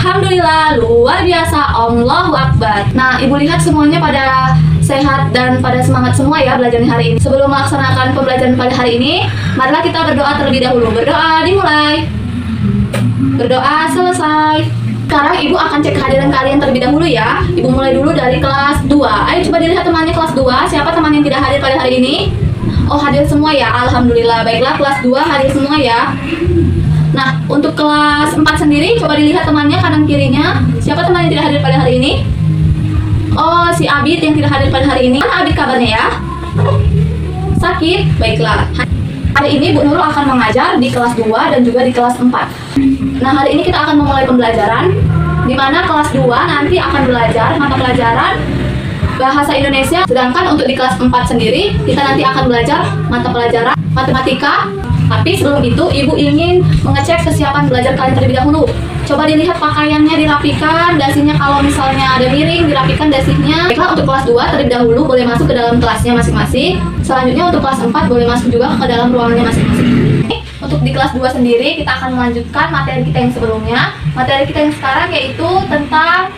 Alhamdulillah, luar biasa, Allahu Akbar. Nah, Ibu lihat semuanya pada sehat dan pada semangat semua ya belajar hari ini. Sebelum melaksanakan pembelajaran pada hari ini, marilah kita berdoa terlebih dahulu. Berdoa dimulai. Berdoa selesai. Sekarang Ibu akan cek kehadiran kalian terlebih dahulu ya. Ibu mulai dulu dari kelas 2. Ayo coba dilihat temannya kelas 2. Siapa teman yang tidak hadir pada hari ini? Oh, hadir semua ya, Alhamdulillah. Baiklah, kelas 2 hadir semua ya. Nah, untuk kelas 4 sendiri, coba dilihat temannya kanan kirinya. Siapa teman yang tidak hadir pada hari ini? Oh, si Abid yang tidak hadir pada hari ini. Mana Abid kabarnya ya? Sakit? Baiklah. Hari ini Bu Nurul akan mengajar di kelas 2 dan juga di kelas 4. Nah, hari ini kita akan memulai pembelajaran, di mana kelas 2 nanti akan belajar mata pelajaran Bahasa Indonesia. Sedangkan untuk di kelas 4 sendiri, kita nanti akan belajar mata pelajaran Matematika. Tapi sebelum itu, Ibu ingin mengecek kesiapan belajar kalian terlebih dahulu. Coba dilihat pakaiannya dirapikan, dasinya kalau misalnya ada miring, dirapikan dasinya. Baiklah, untuk kelas 2 terlebih dahulu boleh masuk ke dalam kelasnya masing-masing. Selanjutnya untuk kelas 4 boleh masuk juga ke dalam ruangannya masing-masing. Untuk di kelas 2 sendiri, kita akan melanjutkan materi kita yang sebelumnya. Materi kita yang sekarang yaitu tentang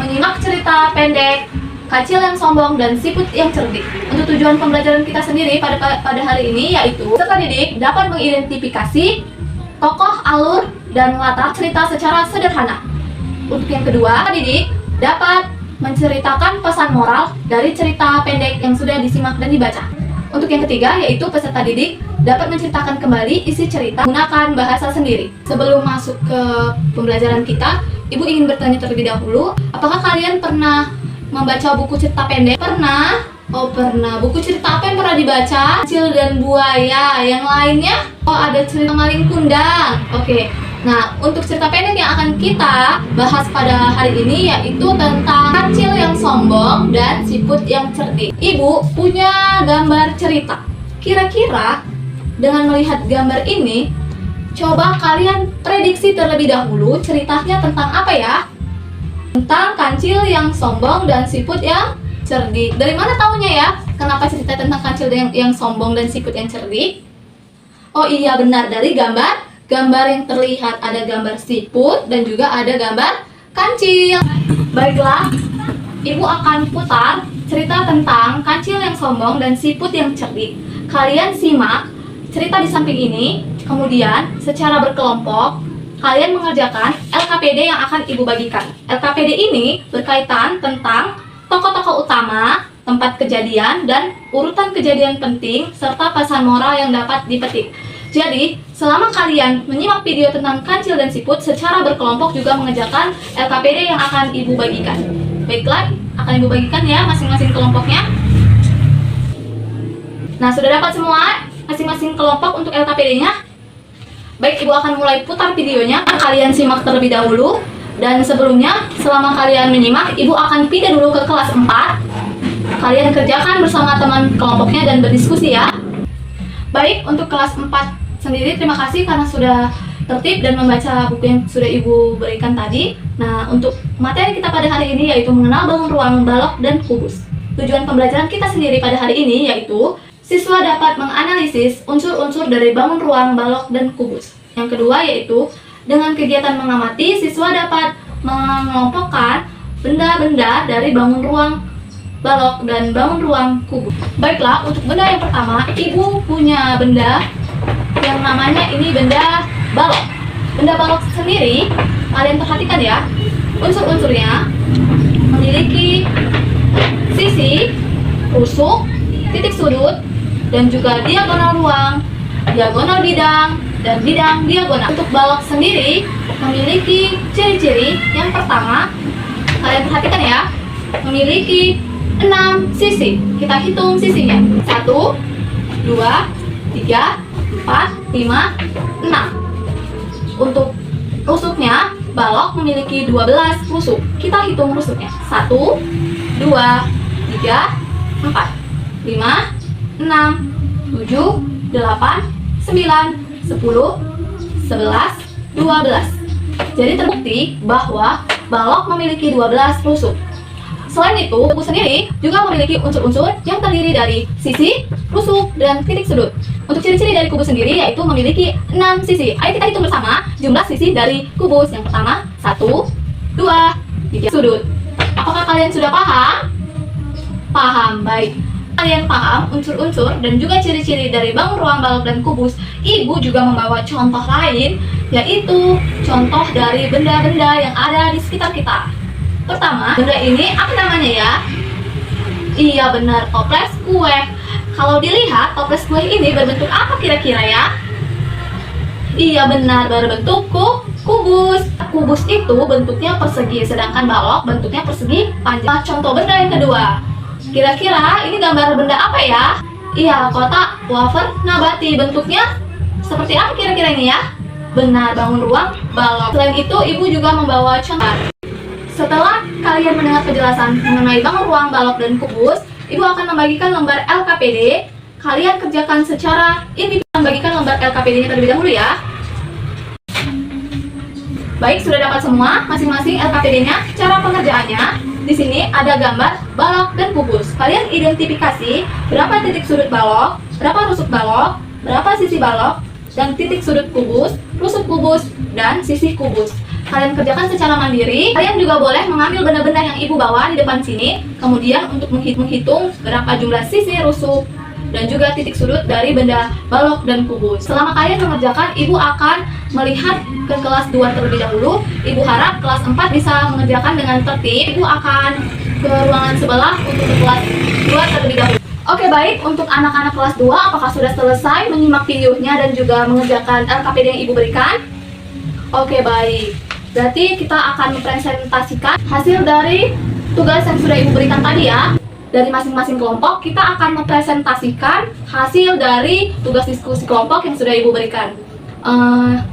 menyimak cerita pendek Kancil yang Sombong dan Siput yang Cerdik. Untuk tujuan pembelajaran kita sendiri pada hari ini yaitu peserta didik dapat mengidentifikasi tokoh, alur, dan latar cerita secara sederhana. Untuk yang kedua, didik dapat menceritakan pesan moral dari cerita pendek yang sudah disimak dan dibaca. Untuk yang ketiga yaitu peserta didik dapat menceritakan kembali isi cerita menggunakan bahasa sendiri. Sebelum masuk ke pembelajaran kita, Ibu ingin bertanya terlebih dahulu, apakah kalian pernah membaca buku cerita pendek? Pernah? Oh, pernah. Buku cerita apa yang pernah dibaca? Kancil dan Buaya. Yang lainnya? Oh, ada cerita Maling Kundang. Oke. Nah, untuk cerita pendek yang akan kita bahas pada hari ini yaitu tentang Kancil yang Sombong dan Siput yang Cerdik. Ibu punya gambar cerita. Kira-kira dengan melihat gambar ini, coba kalian prediksi terlebih dahulu ceritanya tentang apa ya? Tentang Kancil yang Sombong dan Siput yang Cerdik. Dari mana taunya ya? Kenapa cerita tentang Kancil yang Sombong dan Siput yang Cerdik? Oh iya, benar, dari gambar yang terlihat. Ada gambar siput dan juga ada gambar kancil. Baiklah, Ibu akan putar cerita tentang Kancil yang Sombong dan Siput yang Cerdik. Kalian simak cerita di samping ini, kemudian secara berkelompok kalian mengerjakan LKPD yang akan Ibu bagikan. LKPD ini berkaitan tentang tokoh-tokoh utama, tempat kejadian, dan urutan kejadian penting, serta pesan moral yang dapat dipetik. Jadi, selama kalian menyimak video tentang Kancil dan Siput, secara berkelompok juga mengerjakan LKPD yang akan Ibu bagikan. Baiklah, akan Ibu bagikan ya masing-masing kelompoknya. Nah, sudah dapat semua masing-masing kelompok untuk LKPD-nya? Baik, Ibu akan mulai putar videonya. Kalian simak terlebih dahulu. Dan sebelumnya, selama kalian menyimak, Ibu akan pindah dulu ke kelas 4. Kalian kerjakan bersama teman kelompoknya dan berdiskusi ya. Baik, untuk kelas 4 sendiri, terima kasih karena sudah tertib dan membaca buku yang sudah Ibu berikan tadi. Nah, untuk materi kita pada hari ini yaitu mengenal bangun ruang, balok, dan kubus. Tujuan pembelajaran kita sendiri pada hari ini yaitu siswa dapat menganalisis unsur-unsur dari bangun ruang, balok, dan kubus. Yang kedua yaitu dengan kegiatan mengamati, siswa dapat mengelompokkan benda-benda dari bangun ruang, balok, dan bangun ruang kubus. Baiklah, untuk benda yang pertama, Ibu punya benda yang namanya ini benda balok. Benda balok sendiri, kalian perhatikan ya, unsur-unsurnya memiliki sisi, rusuk, titik sudut, dan juga diagonal ruang, diagonal bidang, dan bidang diagonal. Untuk balok sendiri memiliki ciri-ciri. Yang pertama, kalian perhatikan ya, memiliki 6 sisi. Kita hitung sisinya. 1, 2, 3, 4, 5, 6. Untuk rusuknya, balok memiliki 12 rusuk. Kita hitung rusuknya. 1, 2, 3, 4, 5, 6, 7, 8, 9, 10, 11, 12. Jadi terbukti bahwa balok memiliki 12 rusuk. Selain itu, buku sendiri juga memiliki unsur-unsur yang terdiri dari sisi, rusuk, dan titik sudut. Untuk ciri-ciri dari kubus sendiri yaitu memiliki 6 sisi. Ayo kita hitung bersama jumlah sisi dari kubus. Yang pertama, 1, 2, 3 sudut. Apakah kalian sudah paham? Paham, baik. Kalian paham unsur-unsur dan juga ciri-ciri dari bangun ruang, balok, dan kubus. Ibu juga membawa contoh lain, yaitu contoh dari benda-benda yang ada di sekitar kita. Pertama, benda ini apa namanya ya? Iya benar, toples kue. Kalau dilihat, toples kue ini berbentuk apa kira-kira ya? Iya benar, berbentuk kubus. Kubus itu bentuknya persegi, sedangkan balok bentuknya persegi panjang. Contoh benda yang kedua. Kira-kira ini gambar benda apa ya? Iya, kotak wafer nabati. Bentuknya seperti apa kira-kira ini ya? Benar, bangun ruang, balok. Selain itu, ibu juga membawa contoh. Setelah kalian mendengar penjelasan mengenai bangun ruang, balok, dan kubus, ibu akan membagikan lembar LKPD. Kalian kerjakan secara individu. Membagikan lembar LKPD-nya terlebih dahulu ya. Baik, sudah dapat semua masing-masing LKPD-nya. Cara pengerjaannya, di sini ada gambar balok dan kubus. Kalian identifikasi berapa titik sudut balok, berapa rusuk balok, berapa sisi balok, dan titik sudut kubus, rusuk kubus, dan sisi kubus. Kalian kerjakan secara mandiri. Kalian juga boleh mengambil benda-benda yang ibu bawa di depan sini, kemudian untuk menghitung berapa jumlah sisi, rusuk, dan juga titik sudut dari benda balok dan kubus. Selama kalian mengerjakan, ibu akan melihat ke kelas 2 terlebih dahulu. Ibu harap kelas 4 bisa mengerjakan dengan tertib. Ibu akan ke ruangan sebelah untuk ke kelas 2 terlebih dahulu. Oke, baik, untuk anak-anak kelas 2, apakah sudah selesai menyimak videonya dan juga mengerjakan LKPD yang ibu berikan? Oke, baik. Berarti kita akan mempresentasikan hasil dari tugas yang sudah ibu berikan tadi ya. Dari masing-masing kelompok, kita akan mempresentasikan hasil dari tugas diskusi kelompok yang sudah ibu berikan.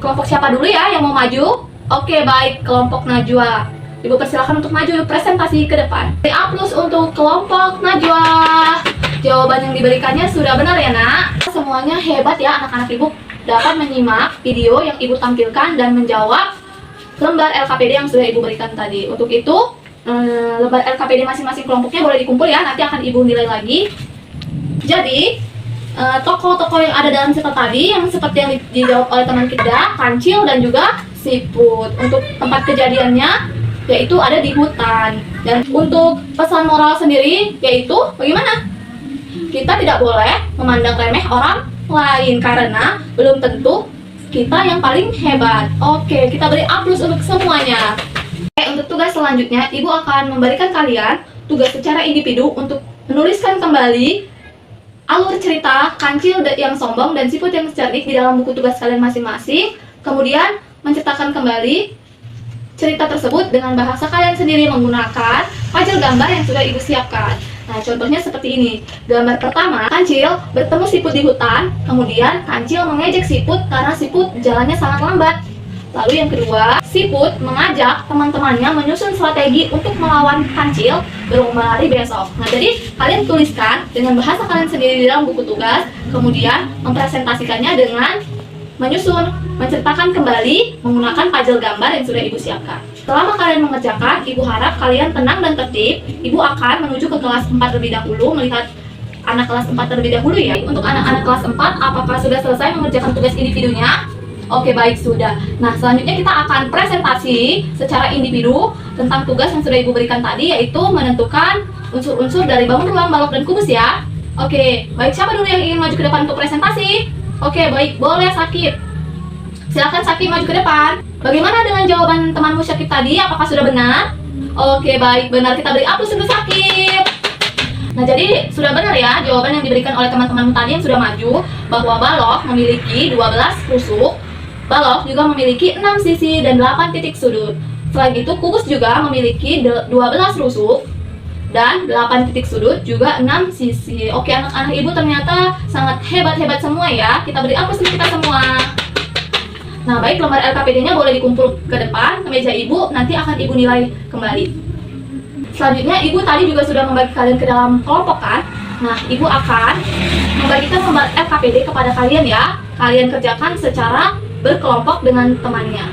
Kelompok siapa dulu ya yang mau maju? Oke, baik, kelompok Najwa. Ibu persilakan untuk maju presentasi ke depan. A+ untuk kelompok Najwa. Jawaban yang diberikannya sudah benar ya nak? Semuanya hebat ya anak-anak ibu. Dapat menyimak video yang ibu tampilkan dan menjawab lembar LKPD yang sudah ibu berikan tadi. Untuk itu, lembar LKPD masing-masing kelompoknya boleh dikumpul ya, nanti akan ibu nilai lagi. Jadi, tokoh-tokoh yang ada dalam cerita tadi yang seperti yang dijawab oleh teman kita, kancil dan juga siput. Untuk tempat kejadiannya yaitu ada di hutan. Dan untuk pesan moral sendiri yaitu bagaimana? Kita tidak boleh memandang remeh orang lain karena belum tentu kita yang paling hebat. Oke, kita beri A+ untuk semuanya. Untuk tugas selanjutnya, ibu akan memberikan kalian tugas secara individu untuk menuliskan kembali alur cerita kancil yang sombong dan siput yang cerdik di dalam buku tugas kalian masing-masing. Kemudian menceritakan kembali cerita tersebut dengan bahasa kalian sendiri menggunakan pajal gambar yang sudah ibu siapkan. Nah, contohnya seperti ini. Gambar pertama, kancil bertemu siput di hutan. Kemudian kancil mengejek siput karena siput jalannya sangat lambat. Lalu yang kedua, siput mengajak teman-temannya menyusun strategi untuk melawan kancil berlomba lari besok. Nah, jadi kalian tuliskan dengan bahasa kalian sendiri di dalam buku tugas, kemudian mempresentasikannya dengan menceritakan kembali menggunakan pajal gambar yang sudah ibu siapkan. Selama kalian mengerjakan, ibu harap kalian tenang dan tertib. Ibu akan menuju ke kelas 4 terlebih dahulu, melihat anak kelas 4 terlebih dahulu ya. Untuk anak-anak kelas 4, apakah sudah selesai mengerjakan tugas individunya? Oke, baik, sudah. Nah, selanjutnya kita akan presentasi secara individu tentang tugas yang sudah ibu berikan tadi, yaitu menentukan unsur-unsur dari bangun ruang, balok, dan kubus ya. Oke, baik, siapa dulu yang ingin maju ke depan untuk presentasi? Oke, baik, boleh Sakib. Silakan Sakib maju ke depan. Bagaimana dengan jawaban temanmu Sakib tadi? Apakah sudah benar? Oke, baik, benar. Kita beri A+ untuk Sakib. Nah, jadi sudah benar ya jawaban yang diberikan oleh teman-temanmu tadi yang sudah maju, bahwa balok memiliki 12 rusuk. Balok juga memiliki 6 sisi dan 8 titik sudut. Selain itu, kubus juga memiliki 12 rusuk dan 8 titik sudut, juga 6 sisi. Oke, anak-anak ibu ternyata sangat hebat-hebat semua ya. Kita beri A+ untuk kita semua. Nah, baik, lembar LKPD-nya boleh dikumpul ke depan, ke meja ibu, nanti akan ibu nilai kembali. Selanjutnya, ibu tadi juga sudah membagi kalian ke dalam kelompok kan? Nah, ibu akan membagikan lembar LKPD kepada kalian ya. Kalian kerjakan secara berkelompok dengan temannya.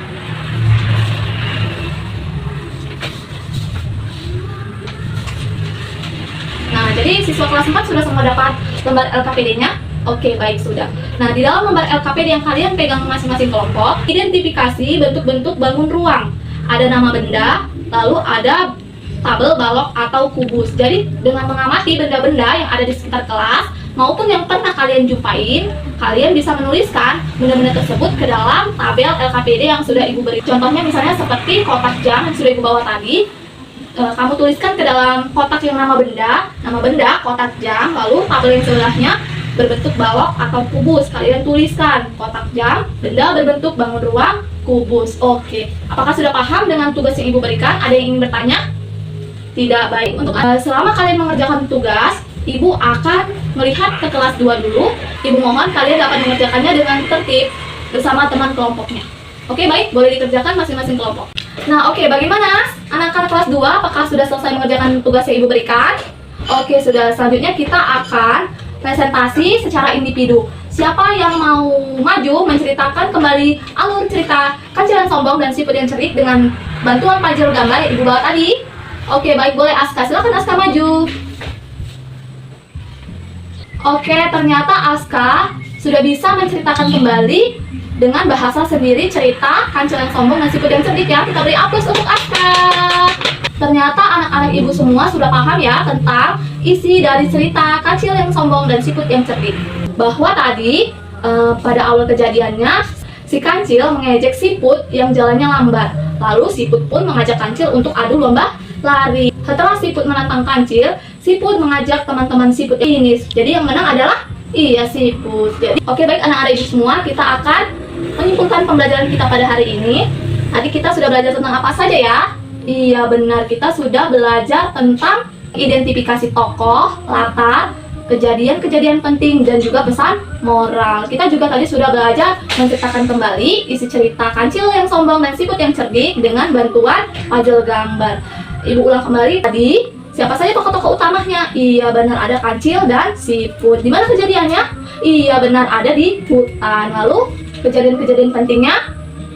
Nah, jadi siswa kelas 4 sudah semua dapat lembar LKPD-nya? Oke, baik, sudah. Nah, di dalam lembar LKPD yang kalian pegang masing-masing kelompok, identifikasi bentuk-bentuk bangun ruang. ada nama benda, lalu ada tabel, balok, atau kubus. Jadi dengan mengamati benda-benda yang ada di sekitar kelas maupun yang pernah kalian jumpain, kalian bisa menuliskan benda-benda tersebut ke dalam tabel LKPD yang sudah Ibu beri. Contohnya misalnya seperti kotak jam yang sudah Ibu bawa tadi. Kamu tuliskan ke dalam kotak yang nama benda, kotak jam, lalu tabel yang sebelahnya berbentuk balok atau kubus. Kalian tuliskan kotak jam, benda berbentuk bangun ruang, kubus. Oke, apakah sudah paham dengan tugas yang Ibu berikan? Ada yang ingin bertanya? Tidak. Baik, untuk selama kalian mengerjakan tugas, Ibu akan melihat ke kelas 2 dulu. Ibu mohon kalian dapat mengerjakannya dengan tertib bersama teman kelompoknya. Oke, baik, boleh dikerjakan masing-masing kelompok. Nah, oke, bagaimana anak-anak kelas 2? Apakah sudah selesai mengerjakan tugas yang Ibu berikan? Oke, sudah. Selanjutnya kita akan presentasi secara individu. Siapa yang mau maju menceritakan kembali alur cerita Kancil yang Sombong dan Siput yang Cerdik dengan bantuan pajel gambar yang Ibu bawa tadi? Oke, baik, boleh Aska. Silakan Aska maju. Oke, ternyata Aska sudah bisa menceritakan kembali dengan bahasa sendiri cerita Kancil yang Sombong dan Siput yang Cerdik ya. Kita beri aplaus untuk Aska. Ternyata anak-anak Ibu semua sudah paham ya tentang isi dari cerita Kancil yang Sombong dan Siput yang Cerdik. Bahwa tadi pada awal kejadiannya si Kancil mengejek Siput yang jalannya lambat. Lalu Siput pun mengajak Kancil untuk adu lomba lari. Setelah Siput menantang Kancil, Siput mengajak teman-teman Siput ini. Jadi yang menang adalah Siput. Jadi oke, baik anak-anak Ibu semua, kita akan menyimpulkan pembelajaran kita pada hari ini. Tadi kita sudah belajar tentang apa saja ya? Iya benar, kita sudah belajar tentang identifikasi tokoh, latar, kejadian-kejadian penting, dan juga pesan moral. Kita juga tadi sudah belajar menceritakan kembali isi cerita Kancil yang Sombong dan Siput yang Cerdik dengan bantuan pajel gambar. Ibu ulang kembali tadi, siapa saja tokoh-tokoh utamanya? Iya benar, ada Kancil dan Siput. Di mana kejadiannya? Iya benar, ada di hutan. Lalu kejadian-kejadian pentingnya?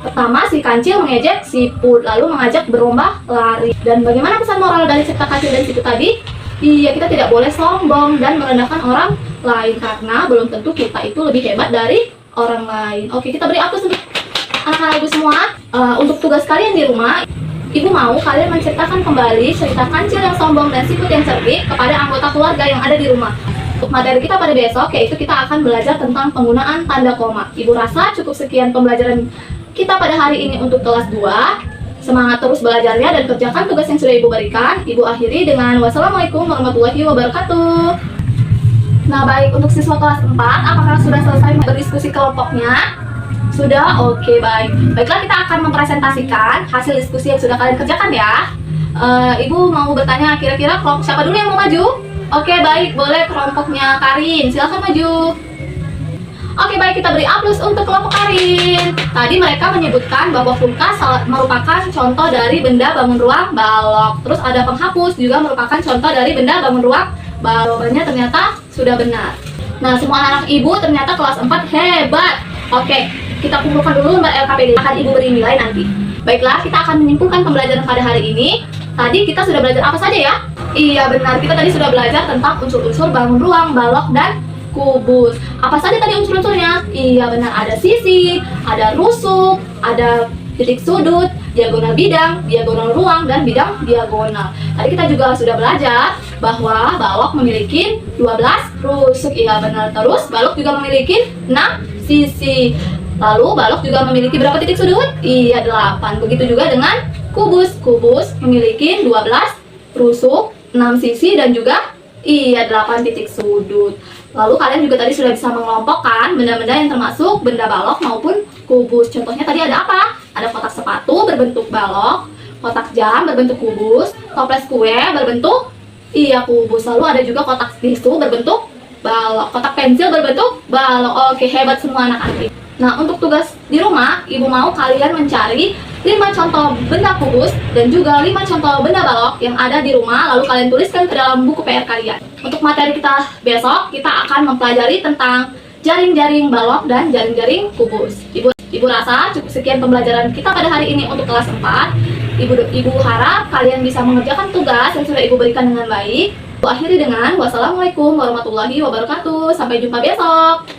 Pertama, si Kancil mengejek Siput, lalu mengajak berlomba lari. Dan bagaimana pesan moral dari cerita Kancil dan Siput tadi? Iya, kita tidak boleh sombong dan merendahkan orang lain, karena belum tentu kita itu lebih hebat dari orang lain. Oke, kita beri aplaus untuk anak-anak Ibu semua. Untuk tugas kalian di rumah, Ibu mau kalian menceritakan kembali cerita Kancil yang Sombong dan Siput yang Cerdik kepada anggota keluarga yang ada di rumah. Untuk materi kita pada besok, yaitu kita akan belajar tentang penggunaan tanda koma. Ibu rasa cukup sekian pembelajaran kita pada hari ini untuk kelas 2. Semangat terus belajarnya dan kerjakan tugas yang sudah Ibu berikan. Ibu akhiri dengan wassalamualaikum warahmatullahi wabarakatuh. Nah baik, untuk siswa kelas 4, apakah sudah selesai berdiskusi kelompoknya? Sudah? Oke, baik. Baiklah, kita akan mempresentasikan hasil diskusi yang sudah kalian kerjakan ya. Ibu mau bertanya, kira-kira kelompok siapa dulu yang mau maju? Oke, baik, boleh kelompoknya Karin. Silakan maju. Oke, baik, kita beri aplaus untuk kelompok Karin. Tadi mereka menyebutkan bahwa kulkas merupakan contoh dari benda bangun ruang balok. Terus ada penghapus juga merupakan contoh dari benda bangun ruang balok. Jawabannya ternyata sudah benar. Nah, semua anak-anak Ibu ternyata kelas 4 hebat. Oke, kita kumpulkan dulu Mbak LKPD. Akan Ibu beri nilai nanti. Baiklah, kita akan menyimpulkan pembelajaran pada hari ini. Tadi kita sudah belajar apa saja ya? Iya benar, kita tadi sudah belajar tentang unsur-unsur bangun ruang, balok, dan kubus. Apa saja tadi unsur-unsurnya? Iya benar, ada sisi, ada rusuk, ada titik sudut, diagonal bidang, diagonal ruang, dan bidang diagonal. Tadi kita juga sudah belajar bahwa balok memiliki 12 rusuk. Iya benar, terus balok juga memiliki 6 sisi. Lalu balok juga memiliki berapa titik sudut? Iya 8. Begitu juga dengan kubus. Kubus memiliki 12 rusuk, 6 sisi, dan juga 8 titik sudut. Lalu kalian juga tadi sudah bisa mengelompokkan benda-benda yang termasuk benda balok maupun kubus. Contohnya tadi ada apa? Ada kotak sepatu berbentuk balok, kotak jam berbentuk kubus, toples kue berbentuk kubus. Lalu ada juga kotak tisu berbentuk balok, kotak pensil berbentuk balok. Oke, hebat semua anak-anak. Nah, untuk tugas di rumah, Ibu mau kalian mencari 5 contoh benda kubus dan juga 5 contoh benda balok yang ada di rumah, lalu kalian tuliskan ke dalam buku PR kalian. Untuk materi kita besok, kita akan mempelajari tentang jaring-jaring balok dan jaring-jaring kubus. Ibu rasa cukup sekian pembelajaran kita pada hari ini untuk kelas 4. Ibu harap kalian bisa mengerjakan tugas yang sudah Ibu berikan dengan baik. Ibu akhiri dengan wassalamualaikum warahmatullahi wabarakatuh. Sampai jumpa besok.